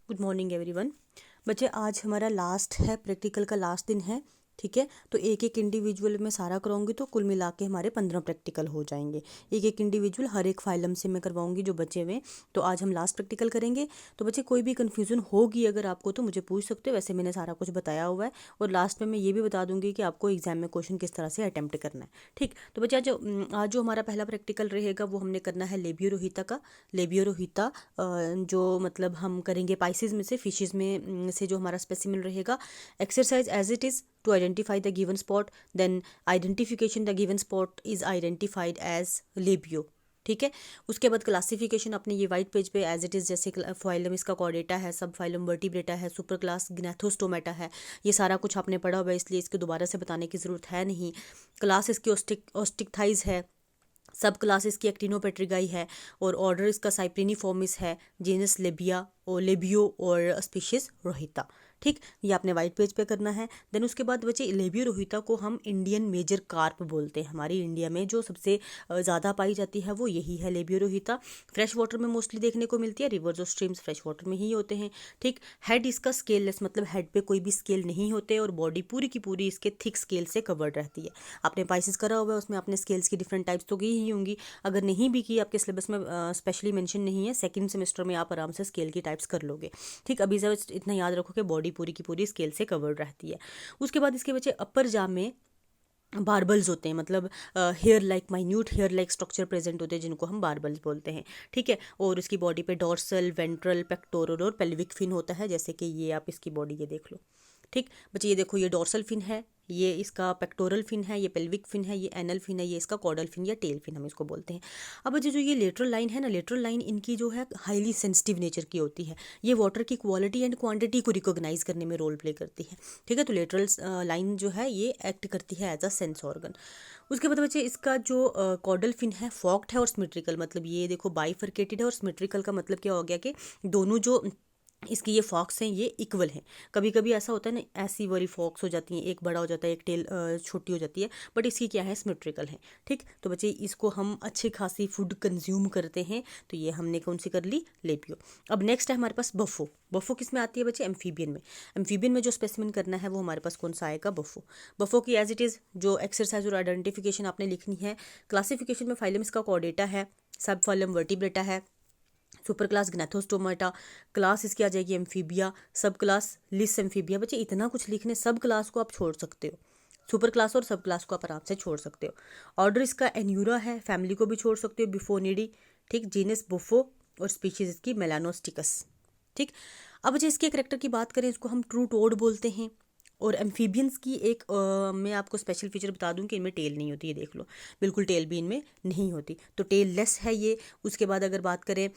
Good morning everyone. बच्चे आज हमारा लास्ट है, प्रैक्टिकल का लास्ट दिन है। ठीक है, तो एक एक इंडिविजुअल में सारा कराऊंगी तो कुल मिला के हमारे 15 प्रैक्टिकल हो जाएंगे। एक एक इंडिविजुअल हर एक फाइलम से मैं करवाऊंगी जो बचे हुए। तो आज हम लास्ट प्रैक्टिकल करेंगे। तो बच्चे कोई भी कन्फ्यूजन होगी अगर आपको तो मुझे पूछ सकते हो, वैसे मैंने सारा कुछ बताया हुआ है। और लास्ट में मैं ये भी बता दूंगी कि आपको एग्जाम में क्वेश्चन किस तरह से अटेम्प्ट करना है। ठीक, तो बच्चे आज जो हमारा पहला प्रैक्टिकल रहेगा वो हमने करना है लेबियो रोहिता का। लेबियो रोहिता जो मतलब हम करेंगे पाइसेस में से, फिशेज में से जो हमारा स्पेसिमेन रहेगा। Exercise as it is to identify the given spot, then identification the given spot is identified as Labeo. ठीक है, उसके बाद क्लासिफिकेशन अपने ये वाइट पेज पे एज इट इज़, जैसे फाइलम इसका कॉर्डेटा है, सब फाइलम वर्टिब्रेटा है, सुपर क्लास ग्नैथोस्टोमेटा है। ये सारा कुछ आपने पढ़ा हुआ है, इसलिए इसको दोबारा से बताने की ज़रूरत है नहीं। क्लास इसकी ऑस्टिकथाइज है, सब क्लास इसकी एक्टिनोपेट्रिगाई है, और ऑर्डर इसका साइप्रिनिफॉर्मिस है, जीनस लेबिया और लेबियो और स्पीशीज रोहिता। ठीक, ये आपने वाइट पेज पे करना है। देन उसके बाद बचे लेबियो रोहिता को हम इंडियन मेजर कार्प बोलते हैं। हमारी इंडिया में जो सबसे ज़्यादा पाई जाती है वो यही है लेबियो रोहिता। फ्रेश वाटर में मोस्टली देखने को मिलती है, रिवर्स और स्ट्रीम्स फ्रेश वाटर में ही होते हैं। ठीक, हेड इसका स्केललेस, मतलब हेड पे कोई भी स्केल नहीं होते, और बॉडी पूरी की पूरी इसके थिक स्केल से कवर्ड रहती है। आपने पाइसेस करा हुआ है, उसमें आपने स्केल्स की डिफरेंट टाइप्स तो की ही होंगी। अगर नहीं भी की, आपके सिलेबस में स्पेशली मेंशन नहीं है, सेकंड सेमेस्टर में आप आराम से स्केल की टाइप्स कर लोगे। ठीक, अभी से इतना याद रखो कि बॉडी पूरी की पूरी स्केल से कवर्ड रहती है। उसके बाद इसके बच्चे अपर जाम में बार्बल्स होते हैं, मतलब hair like minute hair like structure present होते हैं, जिनको हम बार्बल्स बोलते हैं। ठीक है, और उसकी बॉडी पे डॉर्सल, वेंट्रल, पेक्टोरल और पेल्विक फिन होता है, जैसे कि ये आप इसकी बॉडी ये देख लो। ठीक बच्चे, ये देखो, ये डॉर्सल फिन है, ये इसका पेक्टोरल फिन है, ये पेल्विक फिन है, ये एनल फिन है, ये इसका कॉडल फिन या टेल फिन हम इसको बोलते हैं। अब बच्चे जो ये लेटरल लाइन है ना, लेटरल लाइन इनकी जो है हाईली सेंसिटिव नेचर की होती है। ये वाटर की क्वालिटी एंड क्वांटिटी को रिकॉग्नाइज करने में रोल प्ले करती है। ठीक है, तो लेटरल लाइन जो है ये एक्ट करती है एज अ सेंस ऑर्गन। उसके बाद बच्चे इसका जो कॉडल फिन है फॉक्ट है और सिमेट्रिकल, मतलब ये देखो बाइफर्केटेड है, और सिमेट्रिकल का मतलब क्या हो गया कि दोनों जो इसकी ये फॉक्स हैं ये इक्वल हैं। कभी कभी ऐसा होता है ना, ऐसी वाली फॉक्स हो जाती हैं, एक बड़ा हो जाता है, एक टेल छोटी हो जाती है, बट इसकी क्या है, सिमेट्रिकल है। ठीक, तो बच्चे इसको हम अच्छी खासी फूड कंज्यूम करते हैं। तो ये हमने कौन सी कर ली, लेबियो। अब नेक्स्ट है हमारे पास बफो। बफो किस में आती है बच्चे, एम्फीबियन में। एम्फीबियन में जो स्पेसिमेन करना है वो हमारे पास कौन सा आएगा, बफो। बफो की एज इट इज़ जो एक्सरसाइज और आइडेंटिफिकेशन आपने लिखनी है। क्लासिफिकेशन में फाइलम इसका कॉर्डेटा है, सब फाइलम वर्टिब्रेटा है, सुपर क्लास ग्नैथोस्टोमेटा, क्लास इसकी आ जाएगी एम्फीबिया, सब क्लास लिस एम्फीबिया। बच्चे इतना कुछ लिखने, सब क्लास को आप छोड़ सकते हो, सुपर क्लास और सब क्लास को आप आराम से छोड़ सकते हो। ऑर्डर इसका एन्यूरा है, फैमिली को भी छोड़ सकते हो, बिफोनिडी। ठीक, जीनस बुफो, और स्पीशीज इसकी मेलानोस्टिकस। ठीक, अब बच्चे इसके करेक्टर की बात करें, इसको हम ट्रू टोड बोलते हैं। और एम्फीबियंस की एक मैं आपको स्पेशल फीचर बता दूं कि इनमें टेल नहीं होती, ये देख लो, बिल्कुल टेल भी इनमें नहीं होती, तो टेल लेस है ये। उसके बाद अगर बात करें,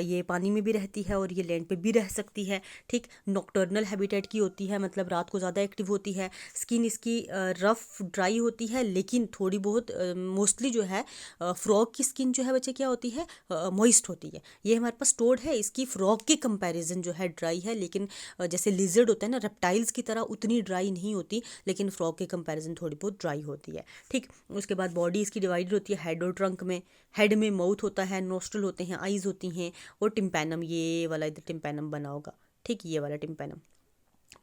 ये पानी में भी रहती है और ये लैंड पे भी रह सकती है। ठीक, नॉक्टर्नल हैबिटेट की होती है, मतलब रात को ज़्यादा एक्टिव होती है। स्किन इसकी रफ ड्राई होती है, लेकिन थोड़ी बहुत मोस्टली जो है फ्रॉग की स्किन जो है बच्चे क्या होती है, मॉइस्ट होती है। ये हमारे पास टोड है, इसकी फ्रॉग के कंपैरिजन जो है ड्राई है, लेकिन जैसे लिजर्ड होता है ना, रेप्टाइल्स की तरह उतनी ड्राई नहीं होती, लेकिन फ्रॉग के कंपैरिजन थोड़ी बहुत ड्राई होती है। ठीक, उसके बाद बॉडी इसकी डिवाइडेड होती है हेड और ट्रंक में। हेड में माउथ होता है, नोस्ट्रल होते हैं, आईज होती हैं, और टिम्पैनम, ये वाला इधर टिम्पैनम बना होगा। ठीक, ये वाला टिम्पैनम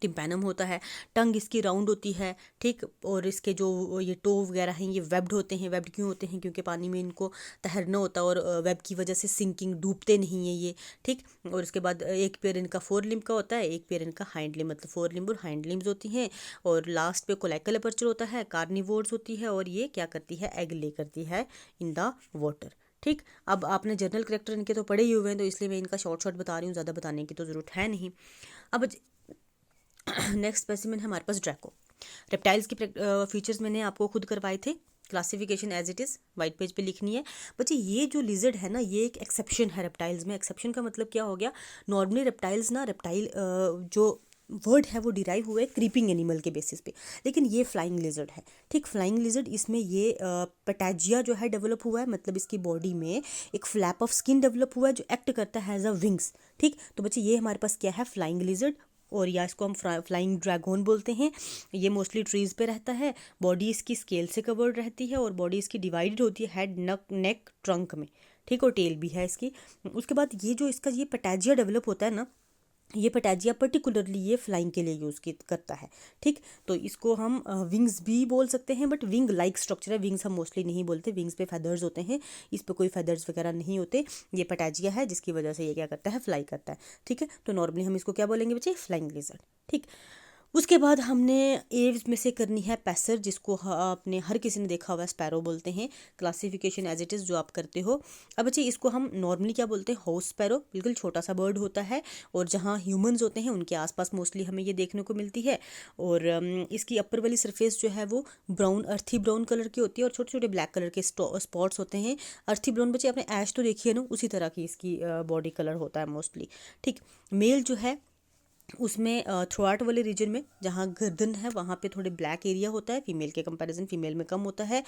टिम्पैनम होता है। टंग इसकी राउंड होती है। ठीक, और इसके जो ये टो वगैरह हैं ये वेब्ड होते हैं। वेब्ड क्यों होते हैं, क्योंकि पानी में इनको तैरना होता है, और वेब की वजह से सिंकिंग, डूबते नहीं है ये। ठीक, और इसके बाद एक पेयर इनका फोर लिम्ब का होता है, एक पेयर इनका हाइंड लिम्ब, मतलब फोर लिम्ब और हाइंड लिम्स होती हैं। और लास्ट पे कोलेकल अपर्चर होता है, कार्निवोर्स होती है, और ये क्या करती है, एग ले करती है इन द वाटर। ठीक, अब आपने जनरल करेक्टर इनके तो पढ़े ही हुए हैं, तो इसलिए मैं इनका शॉर्ट शॉर्ट बता रही हूँ, ज़्यादा बताने की तो ज़रूरत है नहीं। अब नेक्स्ट स्पेसिमेन है हमारे पास ड्रैको। रेप्टाइल्स की फीचर्स मैंने आपको खुद करवाए थे। Classification as it is white page पे लिखनी है। बच्चे ये जो लिजर्ड है ना, ये एक एक्सेप्शन है रेप्टाइल्स में। एक्सेप्शन का मतलब क्या हो गया, नॉर्मली रेप्टाइल्स ना, रेप्टाइल जो वर्ड है वो डिराइव हुआ है क्रीपिंग एनिमल के बेसिस पे, लेकिन ये फ्लाइंग लिजर्ड है। ठीक, फ्लाइंग लिजर्ड, इसमें ये पेटाजिया जो है डेवलप हुआ है, मतलब इसकी बॉडी में एक फ्लैप ऑफ स्किन डेवलप हुआ है जो एक्ट करता है एज अ विंग्स। ठीक, तो बच्चे ये हमारे पास क्या है, फ्लाइंग लिजर्ड, और या इसको हम फ्लाइंग ड्रैगन बोलते हैं। ये मोस्टली ट्रीज़ पे रहता है। बॉडी इसकी स्केल से कवर्ड रहती है, और बॉडी इसकी डिवाइडेड होती है हेड, नेक, ट्रंक में। ठीक, और टेल भी है इसकी। उसके बाद ये जो इसका ये पेटाजिया डेवलप होता है ना, ये पटैजिया पर्टिकुलरली ये फ्लाइंग के लिए यूज़ करता है। ठीक, तो इसको हम विंग्स भी बोल सकते हैं, बट विंग लाइक स्ट्रक्चर है, विंग्स हम मोस्टली नहीं बोलते, विंग्स पे फेदर्स होते हैं, इस पे कोई फेदर्स वगैरह नहीं होते। ये पटैजिया है जिसकी वजह से ये क्या करता है, फ्लाई करता है। ठीक है, तो नॉर्मली हम इसको क्या बोलेंगे बच्चे, फ्लाइंग लिजर्ड। ठीक, उसके बाद हमने एव्स में से करनी है पैसर, जिसको आपने हर किसी ने देखा हुआ है, स्पैरो बोलते हैं। क्लासिफिकेशन एज इट इज़ जो आप करते हो। अब बच्चे इसको हम नॉर्मली क्या बोलते हैं, हाउस स्पैरो, बिल्कुल छोटा सा बर्ड होता है, और जहाँ ह्यूमंस होते हैं उनके आसपास मोस्टली हमें ये देखने को मिलती है। और इसकी अपर वाली सरफेस जो है वो ब्राउन, अर्थी ब्राउन कलर की होती है, और छोटे छोटे ब्लैक कलर के स्पॉट्स होते हैं। अर्थी ब्राउन बच्चे आपने ऐश तो देखी है ना, उसी तरह की इसकी बॉडी कलर होता है मोस्टली। ठीक, मेल जो है उसमें थ्रू आउट वाले रीजन में जहाँ गर्दन है वहाँ पे थोड़े ब्लैक एरिया होता है, फीमेल के कंपैरिजन फीमेल में कम होता है।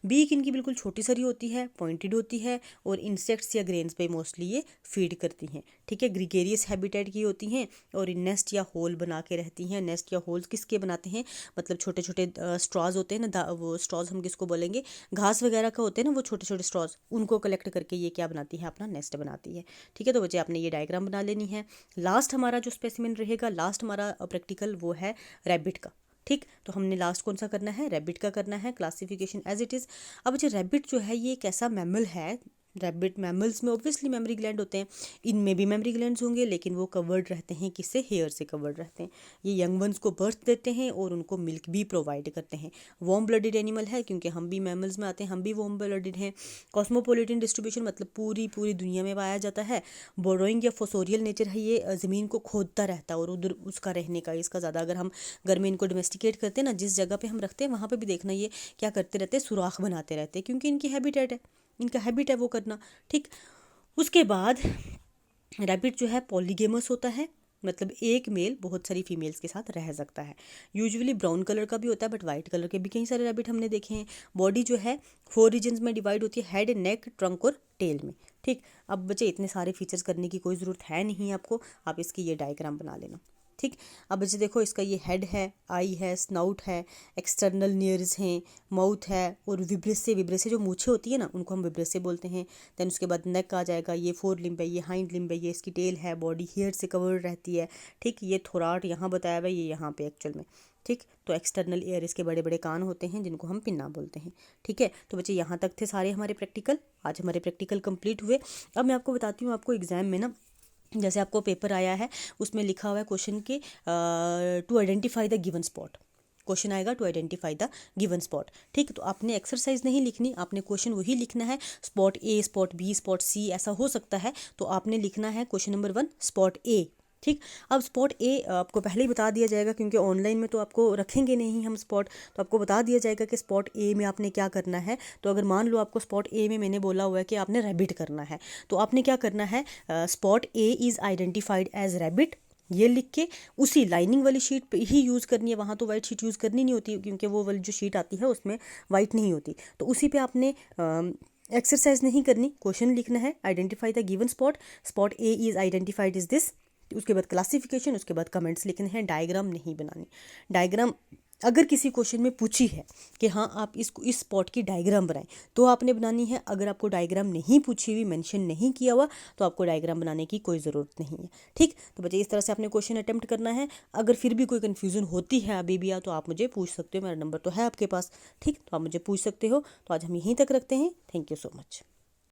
बीक इनकी बिल्कुल छोटी सारी होती है, पॉइंटेड होती है, और इंसेक्ट्स या ग्रेन्स पे मोस्टली ये फीड करती हैं। ठीक है, ग्रीगेरियस हैबिटेट की होती हैं, और नेस्ट या होल बना के रहती हैं। नेस्ट या होल्स किसके बनाते हैं, मतलब छोटे छोटे स्ट्रॉज होते हैं ना, वो स्ट्रॉज हम किसको बोलेंगे, घास वगैरह का होते हैं ना वो छोटे छोटे स्ट्रॉज, उनको कलेक्ट करके ये क्या बनाती है, अपना नेस्ट बनाती है। ठीक है, तो बच्चे आपने ये डायग्राम बना लेनी है। लास्ट हमारा जो स्पेसिमेन रहेगा, लास्ट हमारा प्रैक्टिकल वो है रैबिट का। ठीक, तो हमने लास्ट कौन सा करना है, रैबिट का करना है, क्लासिफिकेशन एज इट इज़। अब बच्चे रैबिट जो है ये एक ऐसा मैमल है, रैबिट मैमल्स में ऑब्वियसली मेमरी ग्लैंड होते हैं, इनमें भी मेमरी ग्लैंड्स होंगे, लेकिन वो कवर्ड रहते हैं किससे, हेयर से कवर्ड रहते हैं। ये यंग वंस को बर्थ देते हैं और उनको मिल्क भी प्रोवाइड करते हैं। वार्म ब्लडेड एनिमल है, क्योंकि हम भी मैमल्स में आते हैं, हम भी वार्म ब्लडेड हैं। कॉस्मोपोलिटन डिस्ट्रीब्यूशन, मतलब पूरी पूरी दुनिया में पाया जाता है। बोरोइंग या फोसोरियल नेचर है, ये ज़मीन को खोदता रहता है, और उधर उसका रहने का इसका ज़्यादा, अगर हम घर में इनको डोमेस्टिकेट करते हैं ना, जिस जगह पे हम रखते हैं वहाँ पे भी देखना ये क्या करते रहते हैं, सुराख बनाते रहते हैं, क्योंकि इनकी हैबिटेट है, इनका हैबिट है वो करना। ठीक, उसके बाद रैबिट जो है पॉलीगेमस होता है, मतलब एक मेल बहुत सारी फीमेल्स के साथ रह सकता है। यूजुअली ब्राउन कलर का भी होता है, बट वाइट कलर के भी कई सारे रैबिट हमने देखे हैं। बॉडी जो है 4 रीजन्स में डिवाइड होती है, हेड, नेक, ट्रंक और टेल में। ठीक, अब बच्चे इतने सारे फीचर्स करने की कोई ज़रूरत है नहीं आपको, आप इसकी ये डायग्राम बना लेना। ठीक, अब बच्चे देखो इसका ये हेड है, आई है, स्नाउट है, एक्सटर्नल नियर्स हैं, माउथ है, और विब्रेसे जो मूछें होती है ना उनको हम विब्रेसे बोलते हैं। देन उसके बाद नेक आ जाएगा, ये 4 लिम्ब है, ये हाइंड लिम्ब है, ये इसकी टेल है, बॉडी हेयर से कवर्ड रहती है। ठीक, ये थोराट यहाँ बताया हुआ है, ये यहाँ पे एक्चुअल में। ठीक, तो एक्सटर्नल ईयर इसके बड़े बड़े कान होते हैं जिनको हम पिन्ना बोलते हैं। ठीक है, तो बच्चे यहाँ तक थे सारे हमारे प्रैक्टिकल। आज हमारे प्रैक्टिकल कंप्लीट हुए। अब मैं आपको बताती हूँ, आपको एग्जाम में ना जैसे आपको पेपर आया है उसमें लिखा हुआ है क्वेश्चन के to identify the given spot, question आएगा to identify the given spot. ठीक, तो आपने एक्सरसाइज नहीं लिखनी, आपने क्वेश्चन वही लिखना है, स्पॉट ए, स्पॉट बी, स्पॉट सी ऐसा हो सकता है, तो आपने लिखना है क्वेश्चन नंबर 1 स्पॉट ए। ठीक, अब स्पॉट ए आपको पहले ही बता दिया जाएगा, क्योंकि ऑनलाइन में तो आपको रखेंगे नहीं हम स्पॉट, तो आपको बता दिया जाएगा कि स्पॉट ए में आपने क्या करना है। तो अगर मान लो आपको स्पॉट ए में मैंने बोला हुआ है कि आपने रैबिट करना है, तो आपने क्या करना है, spot A is identified as rabbit, ये लिख के उसी लाइनिंग वाली शीट पे ही यूज़ करनी है, वहाँ तो वाइट शीट यूज़ करनी नहीं होती, क्योंकि वो वाली जो शीट आती है उसमें वाइट नहीं होती, तो उसी पे आपने एक्सरसाइज नहीं करनी, क्वेश्चन लिखना है, identify the given spot, spot A is identified is this, उसके बाद क्लासिफिकेशन, उसके बाद कमेंट्स लिखने हैं, डायग्राम नहीं बनानी। डायग्राम अगर किसी क्वेश्चन में पूछी है कि हाँ आप इस स्पॉट की डायग्राम बनाएं, तो आपने बनानी है। अगर आपको डायग्राम नहीं पूछी हुई, मेंशन नहीं किया हुआ, तो आपको डायग्राम बनाने की कोई ज़रूरत नहीं है। ठीक, तो बच्चे इस तरह से आपने क्वेश्चन अटेम्प्ट करना है। अगर फिर भी कोई कन्फ्यूज़न होती है अभी भी, तो आप मुझे पूछ सकते हो, मेरा नंबर तो है आपके पास। ठीक, तो आप मुझे पूछ सकते हो। तो आज हम यहीं तक रखते हैं। Thank you so much.